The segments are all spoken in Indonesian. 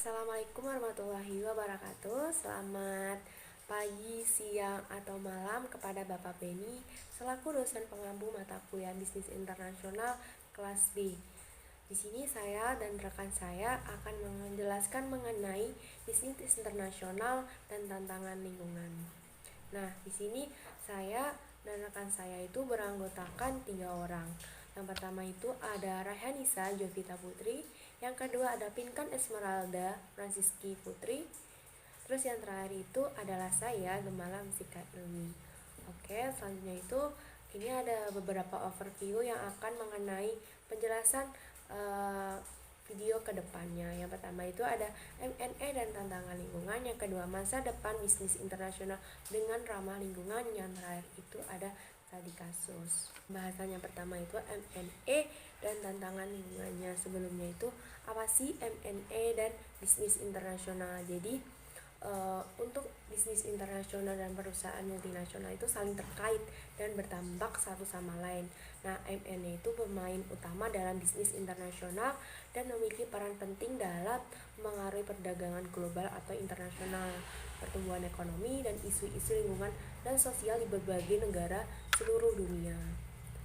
Assalamualaikum warahmatullahi wabarakatuh. Selamat pagi, siang, atau malam kepada Bapak Beni selaku dosen pengampu mata kuliah Bisnis Internasional kelas B. Di sini saya dan rekan saya akan menjelaskan mengenai bisnis internasional dan tantangan lingkungan. Nah, di sini saya dan rekan saya itu beranggotakan 3 orang. Yang pertama itu ada Raihanisa Jovita Putri, yang kedua ada Pinkan Esmeralda Francisky Putri, terus yang terakhir itu adalah saya Gemala Musika Ilmi. Oke, selanjutnya itu ini ada beberapa overview yang akan mengenai penjelasan video kedepannya. Yang pertama itu ada M&A dan tantangan lingkungan, yang kedua masa depan bisnis internasional dengan ramah lingkungan, yang terakhir itu ada tadi kasus. Bahasan yang pertama itu M&A dan tantangan lingkungannya. Sebelumnya itu apa sih M&A dan bisnis internasional? Jadi untuk bisnis internasional dan perusahaan multinasional itu saling terkait dan berdampak satu sama lain. Nah, M&A itu pemain utama dalam bisnis internasional dan memiliki peran penting dalam mengaruhi perdagangan global atau internasional, pertumbuhan ekonomi, dan isu-isu lingkungan dan sosial di berbagai negara seluruh dunia.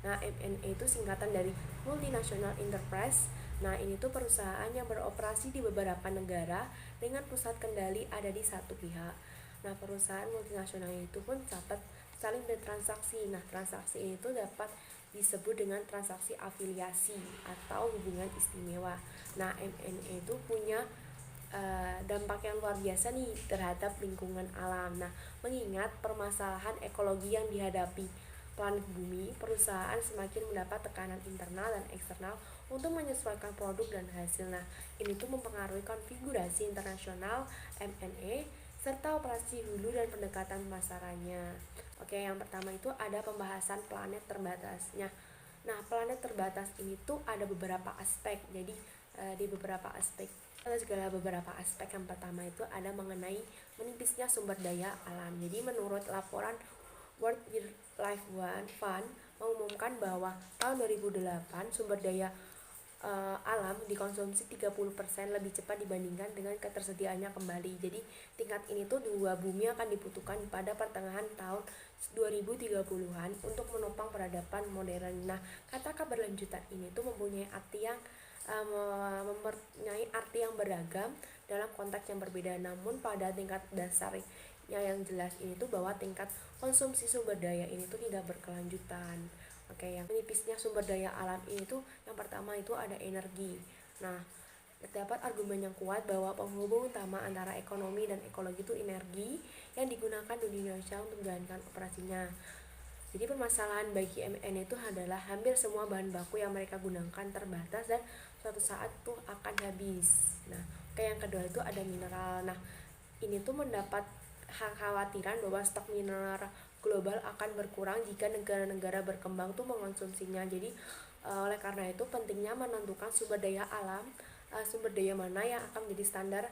Nah, M&A itu singkatan dari Multinational Enterprise. Nah, ini tuh perusahaan yang beroperasi di beberapa negara dengan pusat kendali ada di satu pihak. Nah, perusahaan multinasional itu pun dapat saling bertransaksi. Nah, transaksi ini tuh dapat disebut dengan transaksi afiliasi atau hubungan istimewa. Nah, M&A itu punya dampak yang luar biasa nih terhadap lingkungan alam. Nah, mengingat permasalahan ekologi yang dihadapi planet bumi, perusahaan semakin mendapat tekanan internal dan eksternal untuk menyesuaikan produk dan hasil. Nah, ini tuh mempengaruhi konfigurasi internasional M&A serta operasi hulu dan pendekatan pemasarannya. Oke, yang pertama itu ada pembahasan planet terbatasnya. Nah, planet terbatas ini tuh ada beberapa aspek. Jadi di beberapa aspek beberapa aspek. Yang pertama itu ada mengenai menipisnya sumber daya alam. Jadi menurut laporan World Wildlife Fund mengumumkan bahwa tahun 2008 sumber daya alam dikonsumsi 30% lebih cepat dibandingkan dengan ketersediaannya kembali. Jadi tingkat ini tuh dua bumi akan dibutuhkan pada pertengahan tahun 2030-an untuk menopang peradaban modern. Nah, kata keberlanjutan ini tuh mempunyai arti yang beragam dalam konteks yang berbeda, namun pada tingkat dasarnya yang jelas ini tuh bahwa tingkat konsumsi sumber daya ini tuh tidak berkelanjutan. Oke, yang menipisnya sumber daya alam ini tuh yang pertama itu ada energi. Nah, terdapat argumen yang kuat bahwa penghubung utama antara ekonomi dan ekologi itu energi yang digunakan di Indonesia untuk menjalankan operasinya. Jadi permasalahan bagi MN itu adalah hampir semua bahan baku yang mereka gunakan terbatas dan suatu saat tuh akan habis. Nah, yang kedua itu ada mineral. Nah, ini tuh mendapat kekhawatiran bahwa stok mineral global akan berkurang jika negara-negara berkembang tuh mengonsumsinya. Jadi oleh karena itu pentingnya menentukan sumber daya alam, sumber daya mana yang akan menjadi standar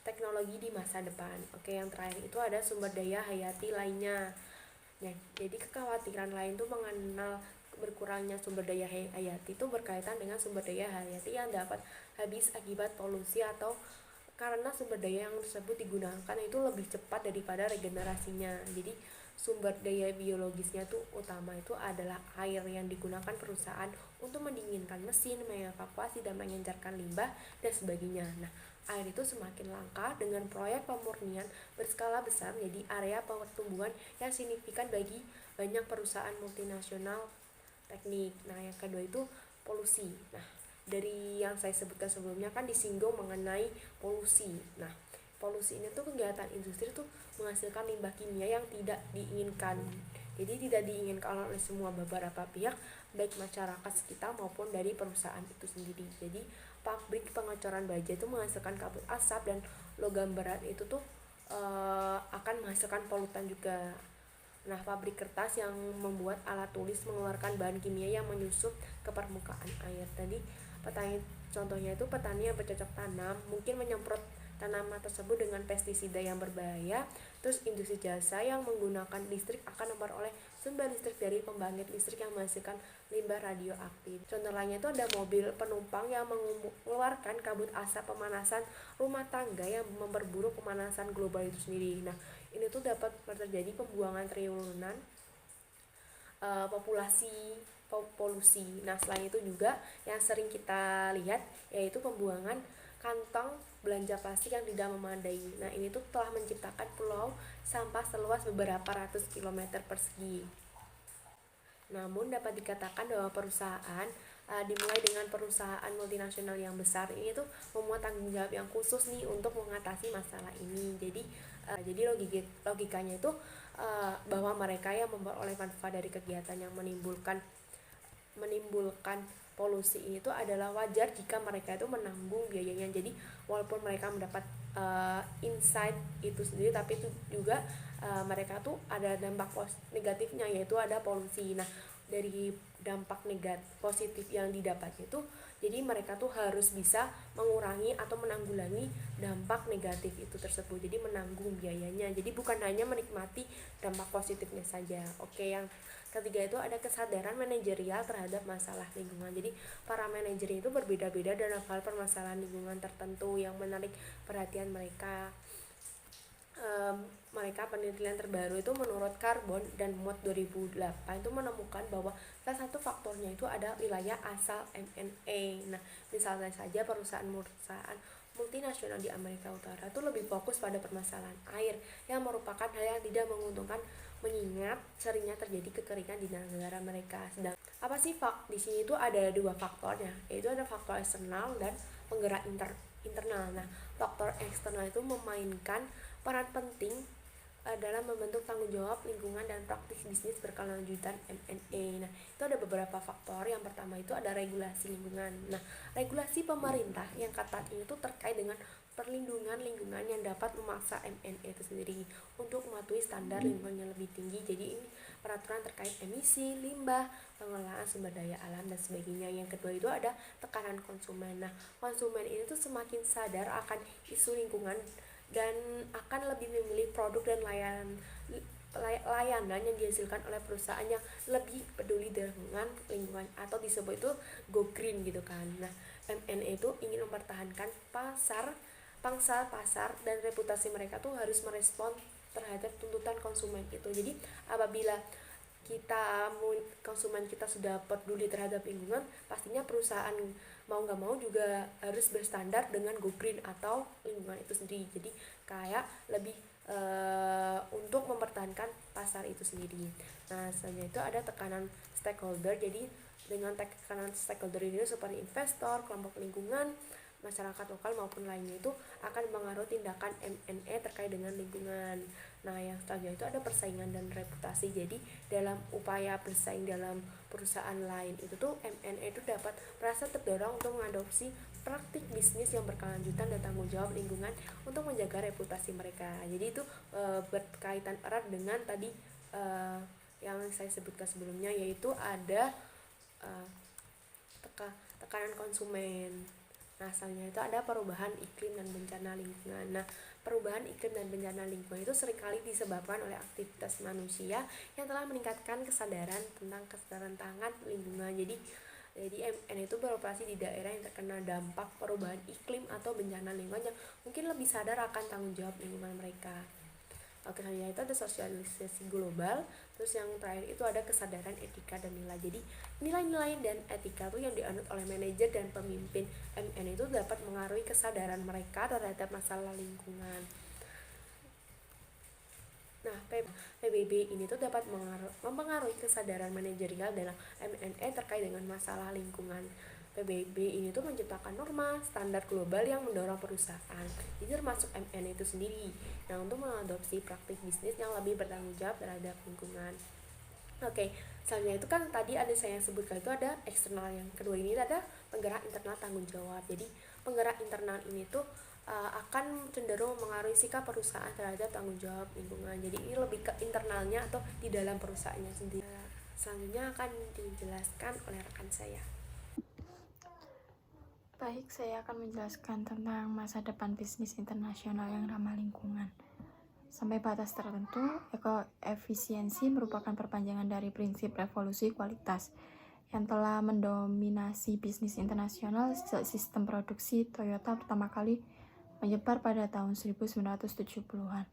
teknologi di masa depan. Oke, yang terakhir itu ada sumber daya hayati lainnya. Nah, jadi kekhawatiran lain tuh mengenal berkurangnya sumber daya hayati itu berkaitan dengan sumber daya hayati yang dapat habis akibat polusi atau karena sumber daya yang tersebut digunakan itu lebih cepat daripada regenerasinya. Jadi sumber daya biologisnya tuh utama itu adalah air yang digunakan perusahaan untuk mendinginkan mesin, mengevakuasi dan mengencerkan limbah dan sebagainya. Nah, air itu semakin langka dengan proyek pemurnian berskala besar menjadi area pertumbuhan yang signifikan bagi banyak perusahaan multinasional teknik. Nah, yang kedua itu polusi. Nah, dari yang saya sebutkan sebelumnya kan disinggung mengenai polusi. Nah, polusi ini tuh kegiatan industri tuh menghasilkan limbah kimia yang tidak diinginkan. Jadi tidak diinginkan oleh semua beberapa pihak, baik masyarakat sekitar maupun dari perusahaan itu sendiri. Jadi pabrik pengecoran baja itu menghasilkan kabut asap dan logam berat itu tuh akan menghasilkan polutan juga. Nah, pabrik kertas yang membuat alat tulis mengeluarkan bahan kimia yang menyusup ke permukaan air. Tadi contohnya itu petani yang bercocok tanam mungkin menyemprot tanaman tersebut dengan pestisida yang berbahaya. Terus industri jasa yang menggunakan listrik akan memperoleh sumber listrik dari pembangkit listrik yang menghasilkan limbah radioaktif. Contoh lainnya itu ada mobil penumpang yang mengeluarkan kabut asap pemanasan rumah tangga yang memperburuk pemanasan global itu sendiri. Nah, ini tuh dapat terjadi pembuangan triliunan populasi polusi. Nah, selain itu juga yang sering kita lihat yaitu pembuangan kantong belanja plastik yang tidak memadai. Nah, ini tuh telah menciptakan pulau sampah seluas beberapa ratus kilometer persegi. Namun dapat dikatakan bahwa perusahaan dimulai dengan perusahaan multinasional yang besar ini tuh memuat tanggung jawab yang khusus nih untuk mengatasi masalah ini. Jadi logikanya itu bahwa mereka yang memperoleh manfaat dari kegiatan yang menimbulkan polusi ini tuh adalah wajar jika mereka itu menanggung biayanya. Jadi walaupun mereka mendapat insight itu sendiri, tapi itu juga mereka tuh ada dampak negatifnya, yaitu ada polusi. Nah, dari dampak positif yang didapatnya itu, jadi mereka tuh harus bisa mengurangi atau menanggulangi dampak negatif itu tersebut. Jadi menanggung biayanya. Jadi bukan hanya menikmati dampak positifnya saja. Oke, yang ketiga itu ada kesadaran manajerial terhadap masalah lingkungan. Jadi para manajer itu berbeda-beda dalam hal permasalahan lingkungan tertentu yang menarik perhatian mereka. Penelitian terbaru itu menurut Carbon dan Mood 2008 itu menemukan bahwa salah satu faktornya itu ada wilayah asal MNA. Nah, misalnya saja perusahaan multinasional di Amerika Utara itu lebih fokus pada permasalahan air yang merupakan hal yang tidak menguntungkan mengingat seringnya terjadi kekeringan di negara mereka. Sedang apa sih di sini itu ada dua faktornya, yaitu ada faktor eksternal dan penggerak internal. Nah, faktor eksternal itu memainkan peran penting dalam membentuk tanggung jawab lingkungan dan praktik bisnis berkelanjutan M&A. Nah, itu ada beberapa faktor. Yang pertama itu ada regulasi lingkungan. Nah, regulasi pemerintah yang ketat ini tuh terkait dengan perlindungan lingkungan yang dapat memaksa M&A itu sendiri untuk mematuhi standar lingkungan yang lebih tinggi. Jadi ini peraturan terkait emisi, limbah, pengelolaan sumber daya alam dan sebagainya. Yang kedua itu ada tekanan konsumen. Nah, konsumen ini tuh semakin sadar akan isu lingkungan dan akan lebih memilih produk dan layanan yang dihasilkan oleh perusahaan yang lebih peduli dengan lingkungan atau disebut itu go green gitu kan. Nah, M&A itu ingin mempertahankan pangsa pasar dan reputasi mereka tuh harus merespon terhadap tuntutan konsumen itu. Jadi apabila konsumen kita sudah peduli terhadap lingkungan, pastinya perusahaan mau nggak mau juga harus berstandar dengan go green atau lingkungan itu sendiri. Jadi kayak lebih untuk mempertahankan pasar itu sendiri. Nah, selanjutnya itu ada tekanan stakeholder. Jadi dengan tekanan stakeholder ini seperti investor, kelompok lingkungan, masyarakat lokal maupun lainnya itu akan mengaruhi tindakan M&A terkait dengan lingkungan. Nah, yang selanjutnya itu ada persaingan dan reputasi. Jadi dalam upaya bersaing dalam perusahaan lain itu tuh M&A itu dapat merasa terdorong untuk mengadopsi praktik bisnis yang berkelanjutan dan tanggung jawab lingkungan untuk menjaga reputasi mereka. Jadi itu berkaitan erat dengan tadi yang saya sebutkan sebelumnya, yaitu ada tekanan konsumen. Nah, selanjutnya itu ada perubahan iklim dan bencana lingkungan. Nah, perubahan iklim dan bencana lingkungan itu seringkali disebabkan oleh aktivitas manusia yang telah meningkatkan kesadaran tentang keserentangan lingkungan. Jadi MN itu beroperasi di daerah yang terkena dampak perubahan iklim atau bencana lingkungan yang mungkin lebih sadar akan tanggung jawab lingkungan mereka. Oke, selanjutnya itu ada sosialisasi global. Terus yang terakhir itu ada kesadaran etika dan nilai. Jadi nilai-nilai dan etika itu yang dianut oleh manajer dan pemimpin MN itu dapat mengaruhi kesadaran mereka terhadap masalah lingkungan. Nah, PBB ini tuh dapat mempengaruhi kesadaran manajerial dalam M&A terkait dengan masalah lingkungan. PBB ini tuh menciptakan norma standar global yang mendorong perusahaan, jadi termasuk MN itu sendiri, nah untuk mengadopsi praktik bisnis yang lebih bertanggung jawab terhadap lingkungan. Oke, selanjutnya itu kan tadi ada saya sebutkan itu ada eksternal, yang kedua ini ada penggerak internal tanggung jawab. Jadi penggerak internal ini tuh akan cenderung mengaruhi sikap perusahaan terhadap tanggung jawab lingkungan. Jadi ini lebih ke internalnya atau di dalam perusahaannya sendiri. Selanjutnya akan dijelaskan oleh rekan saya. Baik, saya akan menjelaskan tentang masa depan bisnis internasional yang ramah lingkungan. Sampai batas tertentu, ekoefisiensi merupakan perpanjangan dari prinsip revolusi kualitas yang telah mendominasi bisnis internasional sejak sistem produksi Toyota pertama kali menyebar pada tahun 1970-an.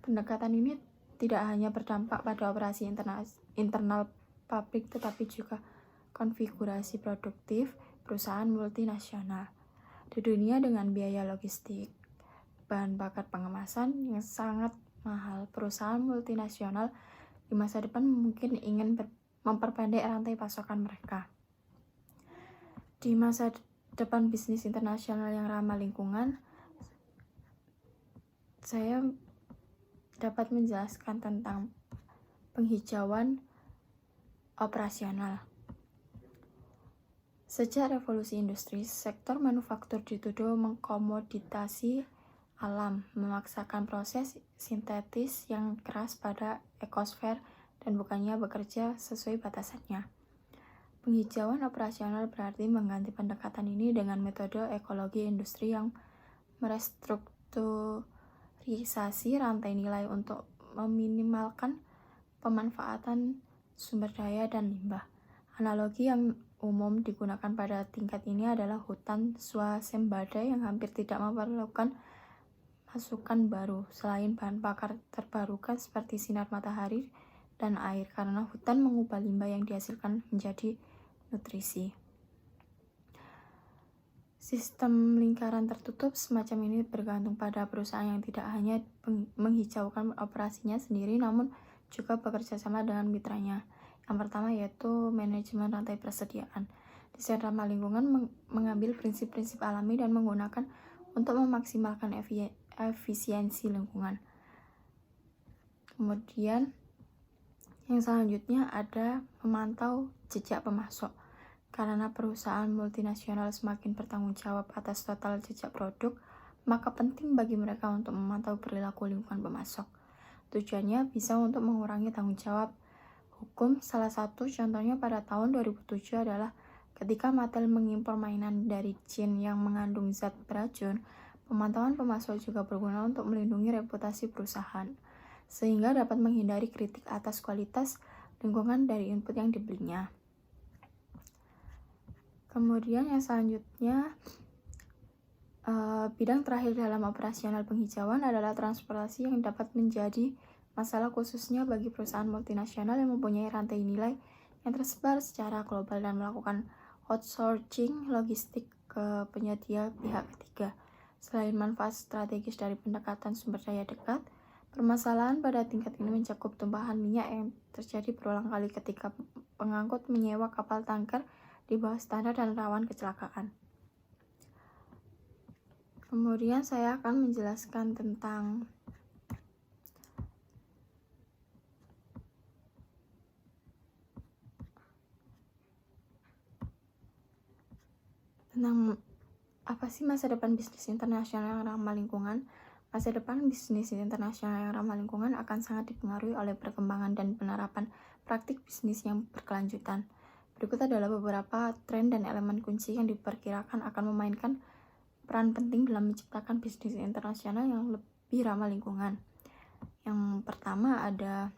Pendekatan ini tidak hanya berdampak pada operasi internal pabrik, tetapi juga konfigurasi produktif perusahaan multinasional di dunia dengan biaya logistik, bahan bakar pengemasan yang sangat mahal. Perusahaan multinasional di masa depan mungkin ingin memperpendek rantai pasokan mereka. Di masa depan bisnis internasional yang ramah lingkungan, saya dapat menjelaskan tentang penghijauan operasional. Sejak revolusi industri, sektor manufaktur dituduh mengkomoditasi alam, memaksakan proses sintetis yang keras pada ekosfer dan bukannya bekerja sesuai batasannya. Penghijauan operasional berarti mengganti pendekatan ini dengan metode ekologi industri yang merestrukturisasi rantai nilai untuk meminimalkan pemanfaatan sumber daya dan limbah. Analogi yang umum digunakan pada tingkat ini adalah hutan swasembada yang hampir tidak memerlukan masukan baru selain bahan bakar terbarukan seperti sinar matahari dan air, karena hutan mengubah limbah yang dihasilkan menjadi nutrisi. Sistem lingkaran tertutup semacam ini bergantung pada perusahaan yang tidak hanya menghijaukan operasinya sendiri, namun juga bekerja sama dengan mitranya. Yang pertama yaitu manajemen rantai persediaan. Desain ramah lingkungan mengambil prinsip-prinsip alami dan menggunakan untuk memaksimalkan efisiensi lingkungan. Kemudian yang selanjutnya ada memantau jejak pemasok. Karena perusahaan multinasional semakin bertanggung jawab atas total jejak produk, maka penting bagi mereka untuk memantau perilaku lingkungan pemasok. Tujuannya bisa untuk mengurangi tanggung jawab hukum. Salah satu contohnya pada tahun 2007 adalah ketika Mattel mengimpor mainan dari Cina yang mengandung zat beracun. Pemantauan pemasok juga berguna untuk melindungi reputasi perusahaan, sehingga dapat menghindari kritik atas kualitas lingkungan dari input yang dibelinya. Kemudian yang selanjutnya, bidang terakhir dalam operasional penghijauan adalah transportasi yang dapat menjadi masalah khususnya bagi perusahaan multinasional yang mempunyai rantai nilai yang tersebar secara global dan melakukan outsourcing logistik ke penyedia pihak ketiga. Selain manfaat strategis dari pendekatan sumber daya dekat, permasalahan pada tingkat ini mencakup tumpahan minyak yang terjadi berulang kali ketika pengangkut menyewa kapal tanker di bawah standar dan rawan kecelakaan. Kemudian saya akan menjelaskan tentang apa sih masa depan bisnis internasional yang ramah lingkungan. Masa depan bisnis internasional yang ramah lingkungan akan sangat dipengaruhi oleh perkembangan dan penerapan praktik bisnis yang berkelanjutan. Berikut adalah beberapa tren dan elemen kunci yang diperkirakan akan memainkan peran penting dalam menciptakan bisnis internasional yang lebih ramah lingkungan. Yang pertama ada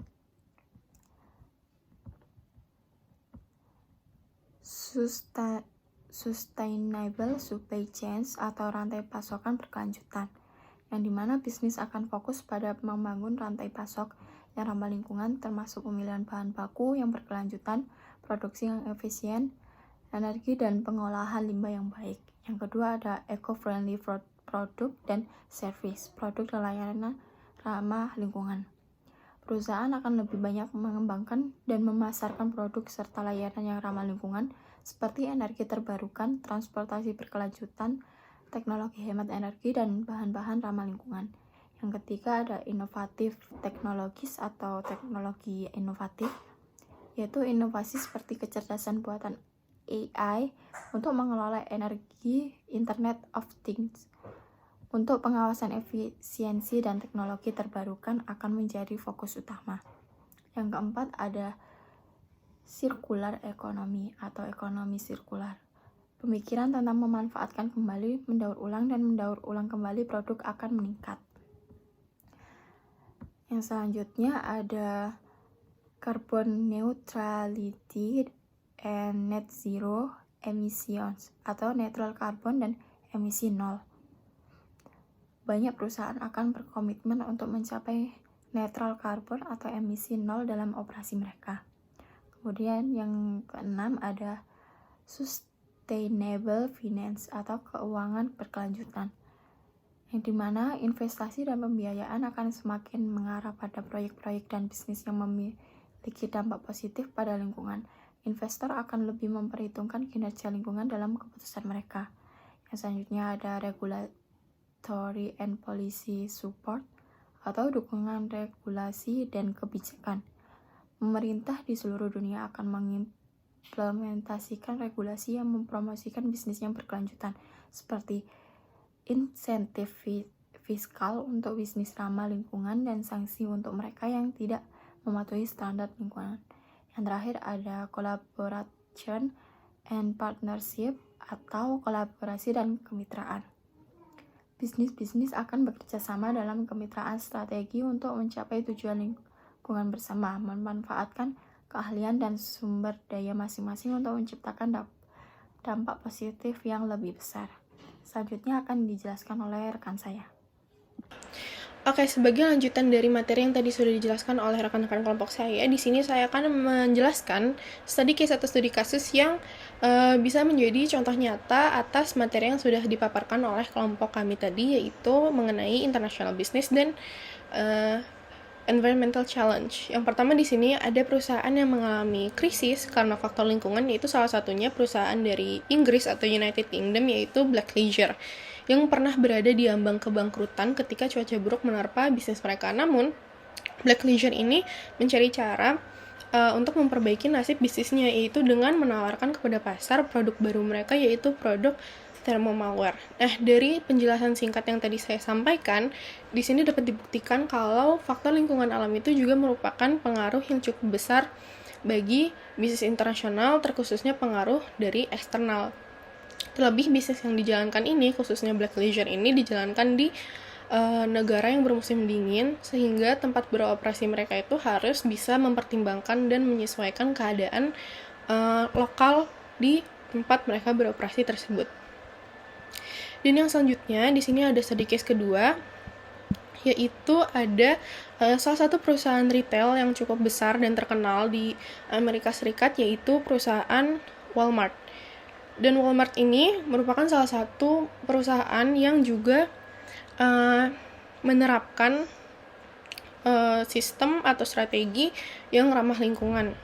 sustainable supply chains atau rantai pasokan berkelanjutan, yang dimana bisnis akan fokus pada membangun rantai pasok yang ramah lingkungan, termasuk pemilihan bahan baku yang berkelanjutan, produksi yang efisien, energi dan pengolahan limbah yang baik. Yang kedua ada eco-friendly produk dan service, produk dan layanan ramah lingkungan. Perusahaan akan lebih banyak mengembangkan dan memasarkan produk serta layanan yang ramah lingkungan seperti energi terbarukan, transportasi berkelanjutan, teknologi hemat energi, dan bahan-bahan ramah lingkungan. Yang ketiga ada inovatif teknologis atau teknologi inovatif, yaitu inovasi seperti kecerdasan buatan AI untuk mengelola energi, Internet of Things. Untuk pengawasan efisiensi dan teknologi terbarukan akan menjadi fokus utama. Yang keempat ada circular economy atau ekonomi sirkular. Pemikiran tentang memanfaatkan kembali, mendaur ulang, dan mendaur ulang kembali produk akan meningkat. Yang selanjutnya ada carbon neutrality and net zero emissions atau netral carbon dan emisi nol. Banyak perusahaan akan berkomitmen untuk mencapai netral carbon atau emisi nol dalam operasi mereka. Kemudian yang keenam ada sustainable finance atau keuangan berkelanjutan, yang dimana investasi dan pembiayaan akan semakin mengarah pada proyek-proyek dan bisnis yang memiliki dampak positif pada lingkungan. Investor akan lebih memperhitungkan kinerja lingkungan dalam keputusan mereka. Yang selanjutnya ada regulatory and policy support atau dukungan regulasi dan kebijakan. Pemerintah di seluruh dunia akan mengimplementasikan regulasi yang mempromosikan bisnis yang berkelanjutan, seperti insentif fiskal untuk bisnis ramah lingkungan dan sanksi untuk mereka yang tidak mematuhi standar lingkungan. Yang terakhir ada collaboration and partnership atau kolaborasi dan kemitraan. Bisnis-bisnis akan bekerja sama dalam kemitraan strategi untuk mencapai tujuan lingkungan bersama, memanfaatkan keahlian dan sumber daya masing-masing untuk menciptakan dampak positif yang lebih besar. Selanjutnya akan dijelaskan oleh rekan saya. Oke, sebagai lanjutan dari materi yang tadi sudah dijelaskan oleh rekan-rekan kelompok saya, di sini saya akan menjelaskan studi case atau studi kasus yang bisa menjadi contoh nyata atas materi yang sudah dipaparkan oleh kelompok kami tadi, yaitu mengenai international business dan environmental challenge. Yang pertama di sini ada perusahaan yang mengalami krisis karena faktor lingkungan, yaitu salah satunya perusahaan dari Inggris atau United Kingdom, yaitu Black Leisure, yang pernah berada di ambang kebangkrutan ketika cuaca buruk menerpa bisnis mereka. Namun, Black Leisure ini mencari cara untuk memperbaiki nasib bisnisnya, yaitu dengan menawarkan kepada pasar produk baru mereka, yaitu produk thermomalware. Nah, dari penjelasan singkat yang tadi saya sampaikan, di sini dapat dibuktikan kalau faktor lingkungan alam itu juga merupakan pengaruh yang cukup besar bagi bisnis internasional, terkhususnya pengaruh dari eksternal. Terlebih bisnis yang dijalankan ini, khususnya Black Leisure ini, dijalankan di negara yang bermusim dingin, sehingga tempat beroperasi mereka itu harus bisa mempertimbangkan dan menyesuaikan keadaan lokal di tempat mereka beroperasi tersebut. Dan yang selanjutnya, di sini ada studi case kedua, yaitu ada salah satu perusahaan retail yang cukup besar dan terkenal di Amerika Serikat, yaitu perusahaan Walmart. Dan Walmart ini merupakan salah satu perusahaan yang juga menerapkan sistem atau strategi yang ramah lingkungan.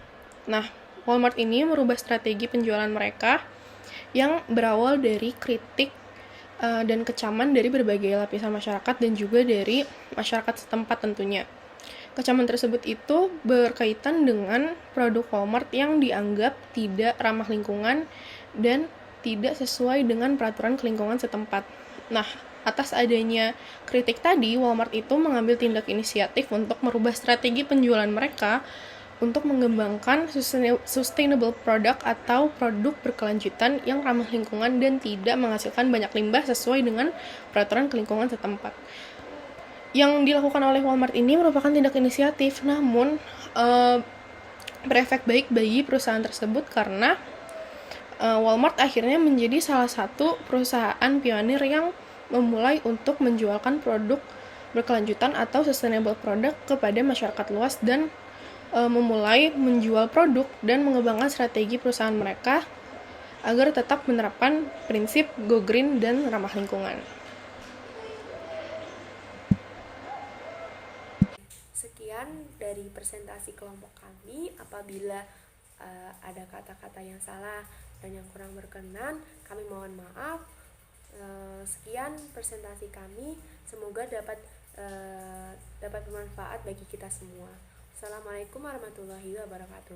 Nah, Walmart ini merubah strategi penjualan mereka yang berawal dari kritik dan kecaman dari berbagai lapisan masyarakat dan juga dari masyarakat setempat tentunya. Kecaman tersebut itu berkaitan dengan produk Walmart yang dianggap tidak ramah lingkungan dan tidak sesuai dengan peraturan kelingkungan setempat. Nah, atas adanya kritik tadi, Walmart itu mengambil tindak inisiatif untuk merubah strategi penjualan mereka untuk mengembangkan sustainable product atau produk berkelanjutan yang ramah lingkungan dan tidak menghasilkan banyak limbah sesuai dengan peraturan kelingkungan setempat. Yang dilakukan oleh Walmart ini merupakan tindak inisiatif, namun berefek baik bagi perusahaan tersebut karena Walmart akhirnya menjadi salah satu perusahaan pionir yang memulai untuk menjualkan produk berkelanjutan atau sustainable product kepada masyarakat luas dan memulai menjual produk dan mengembangkan strategi perusahaan mereka agar tetap menerapkan prinsip go green dan ramah lingkungan. Sekian dari presentasi kelompok kami. Apabila ada kata-kata yang salah dan yang kurang berkenan, kami mohon maaf. Sekian presentasi kami. Semoga dapat bermanfaat bagi kita semua. Assalamualaikum warahmatullahi wabarakatuh.